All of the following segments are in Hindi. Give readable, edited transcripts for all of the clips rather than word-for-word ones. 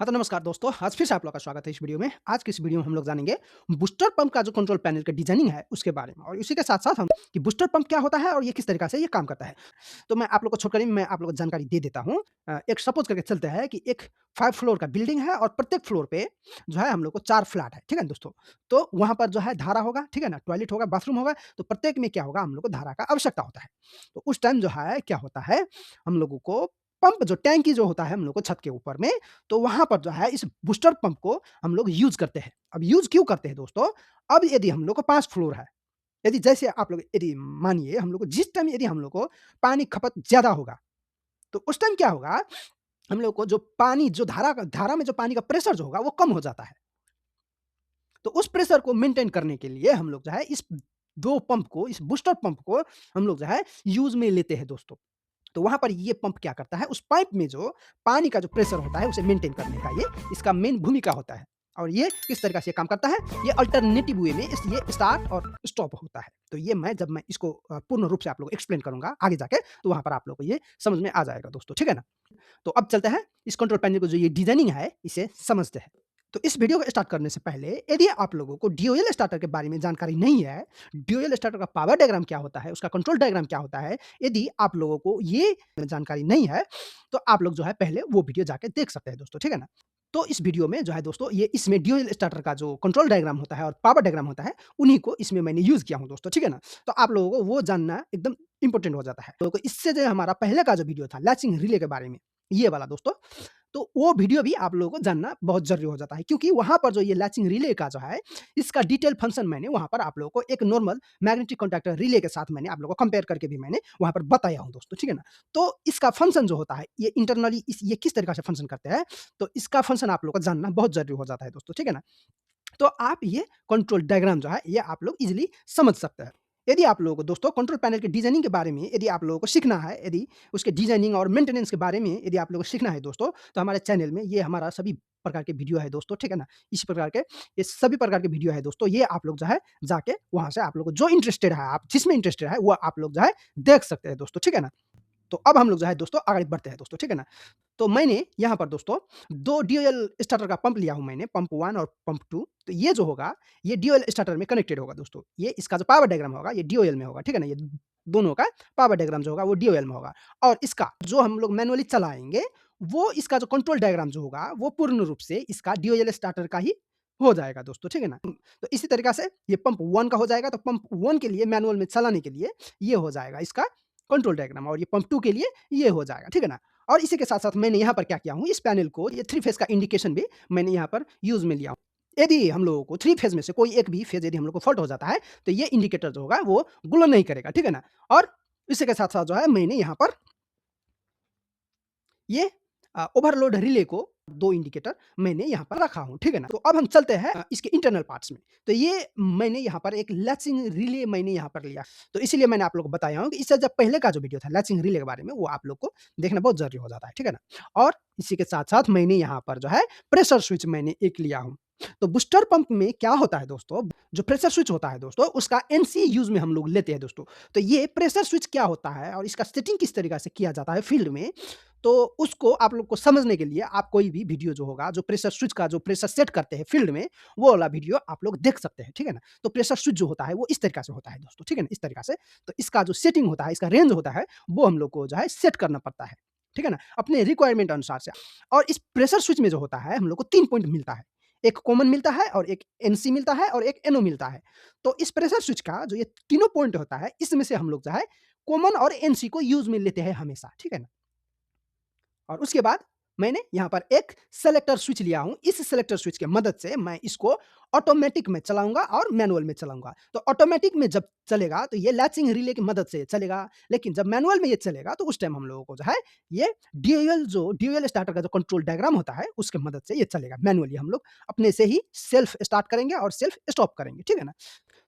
हाँ, तो नमस्कार दोस्तों, आज फिर से आप लोग का स्वागत है इस वीडियो में। आज की इस वीडियो में हम लोग जानेंगे बूस्टर पंप का जो कंट्रोल पैनल का डिज़ाइनिंग है, उसके बारे में और इसी के साथ-साथ हम कि बूस्टर पंप क्या होता है और ये किस तरीक़ा से ये काम करता है। तो मैं आप लोग को छोड़कर मैं आप लोगों को जानकारी दे देता हूँ। एक सपोज़ करके चलते हैं कि एक 5 फ्लोर का बिल्डिंग है और प्रत्येक फ्लोर पे जो है हम लोग को 4 फ्लैट है, ठीक है दोस्तों? तो वहाँ पर जो है धारा होगा, ठीक है ना? टॉयलेट होगा, बाथरूम होगा, तो प्रत्येक में क्या होगा हम लोग को धारा का आवश्यकता होता है। तो उस टाइम जो है क्या होता है, हम लोगों को पंप जो टैंकी जो होता है हम लोग को छत के ऊपर में, तो वहाँ पर जो है इस बूस्टर पंप को हम लोग यूज़ करते हैं। अब यूज़ क्यों करते हैं दोस्तों? अब यदि हम लोग को 5 फ्लोर है, यदि जैसे आप लोग यदि मानिए हम लोग को जिस टाइम यदि हम लोग को पानी खपत ज़्यादा होगा, तो उस टाइम क्या होगा, हम लोग को जो पानी जो धारा में जो पानी का प्रेशर जो होगा वो कम हो जाता है। तो उस प्रेशर को मेंटेन करने के लिए हम लोग जो है इस 2 पंप को, इस बूस्टर पंप को हम लोग जो है यूज़ में लेते हैं दोस्तों। तो वहाँ पर ये पंप क्या करता है, उस पाइप में जो पानी का जो प्रेशर होता है, उसे मेंटेन करने का ये इसका मेन भूमिका होता है। और ये किस तरीक़ा से ये काम करता है, ये अल्टरनेटिव वे में ये स्टार्ट और स्टॉप होता है। तो ये जब मैं इसको पूर्ण रूप से आप लोगों को एक्सप्लेन करूँगा आगे जाके, तो वहाँ पर आप लोगों को ये समझ में आ जाएगा दोस्तों, ठीक है ना? तो अब चलते हैं, इस कंट्रोल पैनल को जो ये डिज़ाइनिंग है, इसे समझते हैं। तो इस वीडियो को स्टार्ट करने से पहले यदि आप लोगों को डीओएल स्टार्टर के बारे में जानकारी नहीं है, डीओएल स्टार्टर का पावर डायग्राम क्या होता है, उसका कंट्रोल डायग्राम क्या होता है, यदि आप लोगों को ये जानकारी नहीं है, तो आप लोग जो है पहले वो वीडियो जाके देख सकते हैं दोस्तों, ठीक है ना? तो इस वीडियो में जो है दोस्तों, ये इसमें डीओएल स्टार्टर का जो कंट्रोल डायग्राम होता है और पावर डायग्राम होता है, उन्हीं को इसमें मैंने यूज़ किया हूँ दोस्तों, ठीक है ना? तो आप लोगों को वो जानना एकदम इम्पोर्टेंट हो जाता है। तो इससे जो हमारा पहले का जो वीडियो था लैचिंग रिले के बारे में, ये वाला दोस्तों, तो वो वीडियो भी आप लोगों को जानना बहुत ज़रूरी हो जाता है क्योंकि वहाँ पर जो ये लैचिंग रिले का जो है, इसका डिटेल फंक्शन मैंने वहाँ पर आप लोगों को एक नॉर्मल मैग्नेटिक कॉन्टैक्टर रिले के साथ मैंने आप लोगों को कंपेयर करके भी मैंने वहाँ पर बताया हूँ दोस्तों, ठीक है ना? तो इसका फंक्शन जो होता है, ये इंटरनली ये किस तरीक़ा से फंक्शन करते हैं, तो इसका फंक्शन आप लोगों को जानना बहुत ज़रूरी हो जाता है दोस्तों, ठीक है ना? तो आप ये कंट्रोल डायग्राम जो है, ये आप लोग ईज़िली समझ सकते हैं। यदि आप लोगों को दोस्तों कंट्रोल पैनल के डिज़ाइनिंग के बारे में यदि आप लोगों को सीखना है, यदि उसके डिज़ाइनिंग और मेंटेनेंस के बारे में यदि आप लोगों को सीखना है दोस्तों, तो हमारे चैनल में ये हमारा सभी प्रकार के वीडियो है दोस्तों, ठीक है ना? इसी प्रकार के ये सभी प्रकार के वीडियो है दोस्तों, ये आप लोग जो है जाके वहाँ से आप लोग को जो इंटरेस्टेड है, आप जिसमें इंटरेस्टेड है, वो आप लोग जो है देख सकते हैं दोस्तों, ठीक है ना? तो अब हम लोग जो है दोस्तों आगे बढ़ते हैं दोस्तों, ठीक है ना? तो मैंने यहाँ पर दोस्तों 2 डीओएल स्टार्टर का पंप लिया हूँ मैंने, पंप 1 और पंप 2। तो ये जो होगा, ये डीओएल स्टार्टर में कनेक्टेड होगा दोस्तों। ये इसका जो पावर डायग्राम होगा, ये डीओएल में होगा, ठीक है ना? ये दोनों का पावर डायग्राम जो होगा, वो डीओएल में होगा और इसका जो हम लोग मैनुअली चलाएँगे, वो इसका जो कंट्रोल डायग्राम जो होगा, वो पूर्ण रूप से इसका डीओएल स्टार्टर का ही हो जाएगा दोस्तों, ठीक है ना? तो इसी तरीक़ा से ये पंप 1 का हो जाएगा, तो पंप 1 के लिए मैनुअल में चलाने के लिए ये हो जाएगा इसका कंट्रोल डायग्राम और ये पंप 2 के लिए ये हो जाएगा, ठीक है ना? और इसी के साथ-साथ मैंने यहाँ पर क्या किया हूँ, इस पैनल को ये 3 फेज़ का इंडिकेशन भी मैंने यहाँ पर यूज़ में लिया हूँ। यदि हम लोगों को 3 फेज़ में से कोई एक भी फेज़ यदि हम लोग को फ़ॉल्ट हो जाता है, तो ये इंडिकेटर जो होगा वो ग्लो नहीं करेगा, ठीक है ना? और इसी के साथ-साथ जो है मैंने यहाँ पर ये ओवरलोड रिले को 2 इंडिकेटर मैंने यहाँ पर रखा हूँ, ठीक है ना? तो अब हम चलते हैं इसके इंटरनल पार्ट्स में। तो ये मैंने यहाँ पर एक लैचिंग रिले मैंने यहाँ पर लिया। तो इसीलिए मैंने आप लोगों को बताया हूँ कि इससे जब पहले का जो वीडियो था लैचिंग रिले के बारे में, वो आप लोग को देखना बहुत ज़रूरी हो जाता है, ठीक है ना? और इसी के साथ-साथ मैंने यहाँ पर जो है प्रेशर स्विच मैंने एक लिया हूँ। तो बूस्टर पंप में क्या होता है दोस्तों, जो प्रेशर स्विच होता है दोस्तों, उसका एनसी यूज़ में हम लोग लेते हैं दोस्तों। तो ये प्रेशर स्विच क्या होता है और इसका सेटिंग किस तरीक़ा से किया जाता है फील्ड में, तो उसको आप लोग को समझने के लिए आप कोई भी वीडियो जो होगा, जो प्रेशर स्विच का जो प्रेशर सेट करते हैं फील्ड में, वो वाला वीडियो आप लोग देख सकते हैं, ठीक है ना? तो प्रेशर स्विच जो होता है, वो इस तरीक़ा से होता है दोस्तों, ठीक है ना? इस तरीक़ा से। तो इसका जो सेटिंग होता है, इसका रेंज होता है, वो हम लोग को जो है सेट करना पड़ता है, ठीक है ना? अपने रिक्वायरमेंट अनुसार से। और इस प्रेशर स्विच में जो होता है, हम लोग को 3 पॉइंट मिलता है। एक कॉमन मिलता है और एक एनसी मिलता है और एक एनओ मिलता है। तो इस प्रेशर स्विच का जो ये तीनों पॉइंट होता है, इसमें से हम लोग जो है कॉमन और एनसी को यूज़ में लेते हैं हमेशा, ठीक है ना? और उसके बाद मैंने यहाँ पर एक सेलेक्टर स्विच लिया हूँ। इस सेलेक्टर स्विच की मदद से मैं इसको ऑटोमैटिक में चलाऊँगा और मैनुअल में चलाऊँगा। तो ऑटोमैटिक में जब चलेगा तो ये लैचिंग रिले की मदद से चलेगा, लेकिन जब मैनुअल में ये चलेगा तो उस टाइम हम लोगों को जो है ये ड्यूअल स्टार्टर का जो कंट्रोल डायग्राम होता है उसकी मदद से ये चलेगा। मैनुअली हम लोग अपने से ही सेल्फ स्टार्ट करेंगे और सेल्फ स्टॉप करेंगे, ठीक है ना?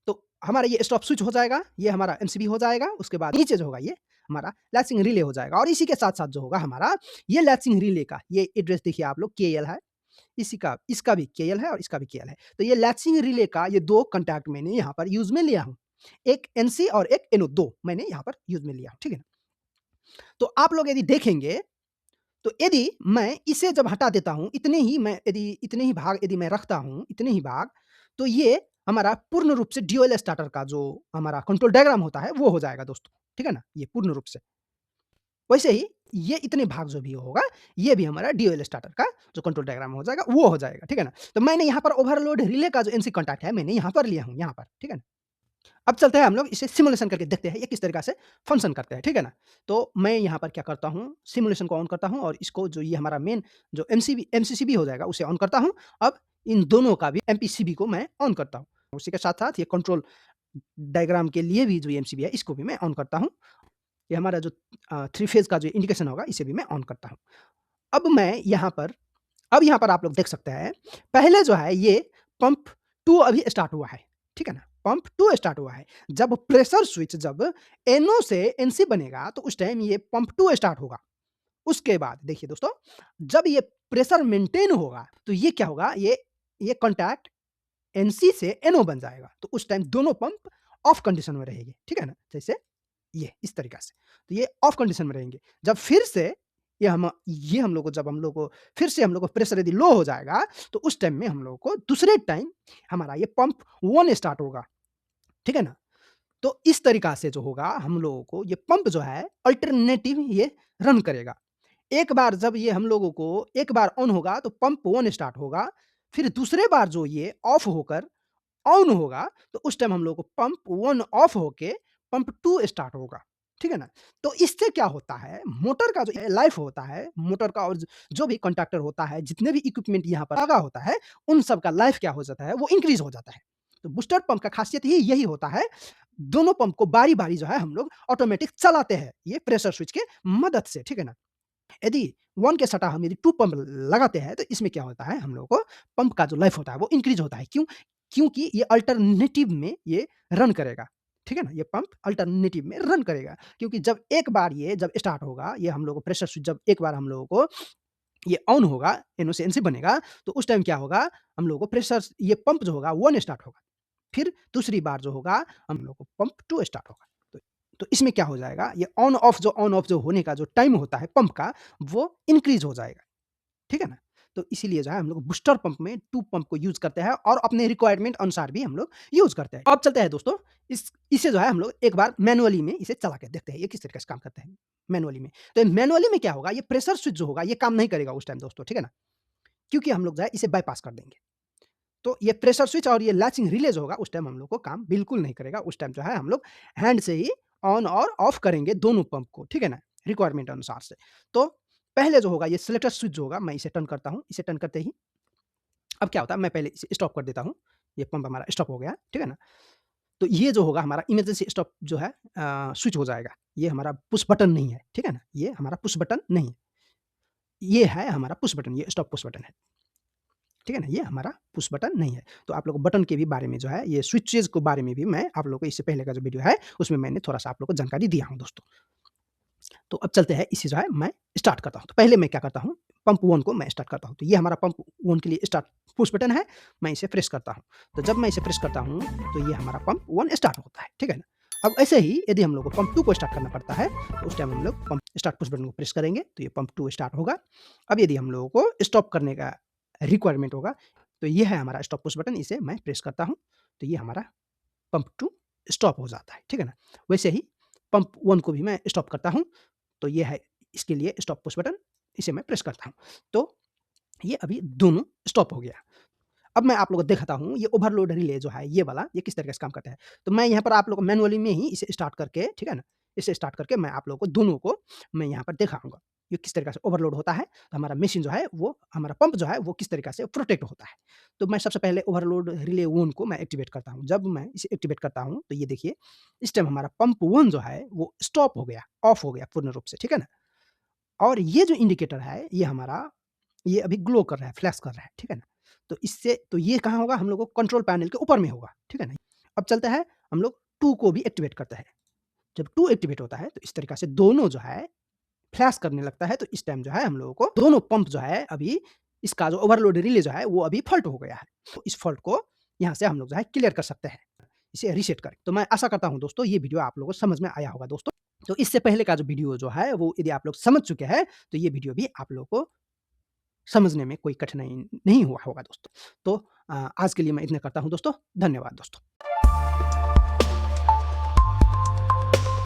तो हमारा ये स्टॉप स्विच हो जाएगा, ये हमारा एमसीबी हो जाएगा, उसके बाद नीचे जो होगा ये हमारा लैचिंग रिले हो जाएगा और इसी के साथ-साथ जो होगा हमारा ये लैचिंग रिले का ये एड्रेस देखिए आप लोग केएल है, इसी का इसका भी केएल है और इसका भी केएल है। तो ये लैचिंग रिले का ये 2 कॉन्टैक्ट मैंने यहाँ पर यूज़ में लिया हूँ। एक एनसी और एक एनओ 2 मैंने यहाँ पर यूज़ में लिया हूँ, ठीक है ना? तो आप लोग यदि देखेंगे तो यदि मैं इसे जब हटा देता हूँ, इतने ही भाग यदि मैं रखता हूँ, इतने ही भाग, तो ये हमारा पूर्ण रूप से ड्यूअल स्टार्टर का जो हमारा कंट्रोल डायग्राम होता है, वो हो जाएगा दोस्तों, ठीक है ना? ये पूर्ण रूप से। वैसे ही ये इतने भाग जो भी होगा, ये भी हमारा ड्यूअल स्टार्टर का जो कंट्रोल डायग्राम हो जाएगा, वो हो जाएगा, ठीक है ना? तो मैंने यहाँ पर ओवरलोड रिले का जो एनसी कॉन्टैक्ट है, मैंने यहाँ पर लिया हूँ, यहाँ पर, ठीक है ना? अब चलते हैं हम लोग इसे सिमुलेशन करके देखते हैं, ये किस तरीक़ा से फंक्शन करते हैं, ठीक है ना? तो मैं यहाँ पर क्या करता हूँ, सिमुलेशन को ऑन करता हूँ और इसको जो ये हमारा मेन जो एमसीसीबी हो जाएगा, उसे ऑन करता हूँ। अब इन दोनों का भी एमपीसीबी को मैं ऑन करता हूँ। उसी के साथ-साथ ये कंट्रोल डायग्राम के लिए भी जो एमसीबी है, इसको भी मैं ऑन करता हूँ। ये हमारा जो 3 फेज़ का जो इंडिकेशन होगा, इसे भी मैं ऑन करता हूँ। अब मैं यहाँ पर अब यहाँ पर आप लोग देख सकते हैं, पहले जो है ये पंप 2 अभी स्टार्ट हुआ है, ठीक है ना? पंप 2 स्टार्ट हुआ है। जब प्रेशर स्विच जब एनओ से एनसी बनेगा, तो उस टाइम ये पंप 2 स्टार्ट होगा। उसके बाद देखिए दोस्तों, जब ये प्रेशर मेंटेन होगा, तो ये क्या होगा, ये कॉन्टैक्ट एनसी से एनओ बन जाएगा। तो उस टाइम दोनों पंप ऑफ कंडीशन में रहेंगे, ठीक है ना? जैसे ये इस तरीक़ा से। तो ये ऑफ कंडीशन में रहेंगे। जब फिर से ये हम लोग को जब हम लोग को फिर से हम लोग को प्रेशर यदि लो हो जाएगा, तो उस टाइम में हम लोगों को दूसरे टाइम हमारा ये पंप 1 स्टार्ट होगा, ठीक है ना? तो इस तरीक़ा से जो होगा हम लोगों को ये पंप जो है अल्टरनेटिव ये रन करेगा। एक बार जब ये हम लोगों को एक बार ऑन होगा तो पंप 1 स्टार्ट होगा, फिर दूसरे बार जो ये ऑफ होकर ऑन होगा, तो उस टाइम हम लोग को पंप 1 ऑफ होके पंप 2 स्टार्ट होगा, ठीक है ना? तो इससे क्या होता है, मोटर का जो लाइफ होता है, मोटर का और जो भी कॉन्टैक्टर होता है, जितने भी इक्विपमेंट यहाँ पर लगा होता है, उन सब का लाइफ क्या हो जाता है, वो इंक्रीज़ हो जाता है। तो बूस्टर पंप का खासियत ही यही होता है, दोनों पंप को बारी-बारी जो है हम लोग ऑटोमेटिक चलाते हैं, ये प्रेशर स्विच के मदद से, ठीक है ना? यदि 1 के सटा हम यदि 2 पंप लगाते हैं, तो इसमें क्या होता है, हम लोगों को पंप का जो लाइफ होता है, वो इंक्रीज़ होता है। क्यों? क्योंकि ये अल्टरनेटिव में ये रन करेगा, ठीक है ना? ये पंप अल्टरनेटिव में रन करेगा, क्योंकि जब एक बार ये जब स्टार्ट होगा, ये हम लोग को प्रेशर स्विच जब एक बार हम लोगों को ये ऑन होगा, एनो से एनसी बनेगा, तो उस टाइम क्या होगा, हम लोगों को ये पंप जो होगा 1 स्टार्ट होगा। फिर दूसरी बार जो होगा, हम लोग को पंप 2 स्टार्ट होगा। तो इसमें क्या हो जाएगा, ये ऑन ऑफ जो होने का जो टाइम होता है पंप का, वो इंक्रीज़ हो जाएगा, ठीक है ना? तो इसीलिए जो है हम लोग बूस्टर पंप में 2 पंप को यूज़ करते हैं और अपने रिक्वायरमेंट अनुसार भी हम लोग यूज़ करते हैं। अब चलते हैं दोस्तों, इसे जो है हम लोग एक बार मैनुअली में इसे चला के देखते हैं, ये किस तरीके से काम करते हैं मैनुअली में। तो मैनुअली में क्या होगा, ये प्रेशर स्विच जो होगा, ये काम नहीं करेगा उस टाइम दोस्तों, ठीक है ना? क्योंकि हम लोग जो है इसे बायपास कर देंगे। तो ये प्रेशर स्विच और ये लैचिंग रिले जो होगा, उस टाइम हम लोग को काम बिल्कुल नहीं करेगा। उस टाइम जो है हम लोग हैंड से ही ऑन और ऑफ करेंगे दोनों पंप को, ठीक है ना? रिक्वायरमेंट अनुसार से। तो पहले जो होगा ये सिलेक्टर स्विच जो होगा, मैं इसे टर्न करता हूँ। इसे टर्न करते ही अब क्या होता है, मैं पहले इसे स्टॉप कर देता हूँ। ये पंप हमारा स्टॉप हो गया, ठीक है ना? तो ये जो होगा हमारा इमरजेंसी स्टॉप जो है स्विच हो जाएगा। ये हमारा पुश बटन नहीं है, ठीक है ना? ये हमारा पुश बटन नहीं है। ये है हमारा पुश बटन, ये स्टॉप पुश बटन है। ठीक है ना? ये हमारा पुश बटन नहीं है। तो आप लोग को बटन के भी बारे में जो है, ये स्विचेज़ के बारे में भी मैं आप लोगों को इससे पहले का जो वीडियो है, उसमें मैंने थोड़ा-सा आप लोग को जानकारी दिया हूँ दोस्तों। तो अब चलते हैं, इसे जो है मैं स्टार्ट करता हूँ। तो पहले मैं क्या करता हूँ, पंप 1 को मैं स्टार्ट करता हूँ। तो ये हमारा पंप 1 के लिए स्टार्ट पुश बटन है, मैं इसे प्रेस करता हूँ। तो जब मैं इसे प्रेस करता हूँ, तो ये हमारा पंप 1 स्टार्ट होता है, ठीक है ना? अब ऐसे ही यदि हम लोग को पंप 2 को स्टार्ट करना पड़ता है, तो उस टाइम हम लोग पंप स्टार्ट पुश बटन को प्रेस करेंगे, तो ये पंप 2 स्टार्ट होगा। अब यदि हम लोगों को स्टॉप करने का रिक्वायरमेंट होगा, तो ये है हमारा स्टॉप पुश बटन, इसे मैं प्रेस करता हूँ, तो ये हमारा पंप 2 स्टॉप हो जाता है, ठीक है ना? वैसे ही पंप 1 को भी मैं स्टॉप करता हूँ, तो ये है इसके लिए स्टॉप पुश बटन, इसे मैं प्रेस करता हूँ। तो ये अभी दोनों स्टॉप हो गया। अब मैं आप लोगों को दिखाता हूँ, ये ओवरलोड रिले जो है, ये वाला, ये किस तरीके से काम करता है। तो मैं यहाँ पर आप लोगों को मैनुअली में ही इसे स्टार्ट करके, ठीक है ना? इसे स्टार्ट करके मैं आप लोगों को दोनों को मैं यहाँ पर दिखाऊँगा। ये किस तरीके से ओवरलोड होता है, तो हमारा मशीन जो है वो हमारा पंप जो है वो किस तरीके से प्रोटेक्ट होता है। तो मैं सबसे पहले ओवरलोड रिले 1 को मैं एक्टिवेट करता हूँ। जब मैं इसे एक्टिवेट करता हूँ, तो ये देखिए, इस टाइम हमारा पंप 1 जो है वो स्टॉप हो गया, ऑफ हो गया पूर्ण रूप से, ठीक है ना? और ये जो इंडिकेटर है, ये हमारा ये अभी ग्लो कर रहा है, फ्लैश कर रहा है, ठीक है ना? तो ये कहाँ होगा, हम लोग को कंट्रोल पैनल के ऊपर में होगा, ठीक है ना? अब चलता है, हम लोग 2 को भी एक्टिवेट करते हैं। जब 2 एक्टिवेट होता है, तो इस तरीक़ा से दोनों जो है फ्लैश करने लगता है, तो इस टाइम जो है हम लोगों को दोनों पंप जो है अभी इसका जो ओवरलोड रिले जो है, वो अभी फ़ॉल्ट हो गया है। तो इस फ़ॉल्ट को यहाँ से हम लोग जो है क्लियर कर सकते हैं। इसे रीसेट करें। तो मैं आशा करता हूँ दोस्तों, ये वीडियो आप लोगों को समझ में आया होगा दोस्तों। तो इससे पहले का जो वीडियो जो है वो यदि आप लोग समझ चुके हैं, तो ये वीडियो भी आप लोगों को समझने में कोई कठिनाई नहीं हुआ होगा दोस्तों। तो आज के लिए मैं इतना करता हूँ दोस्तों। धन्यवाद दोस्तों।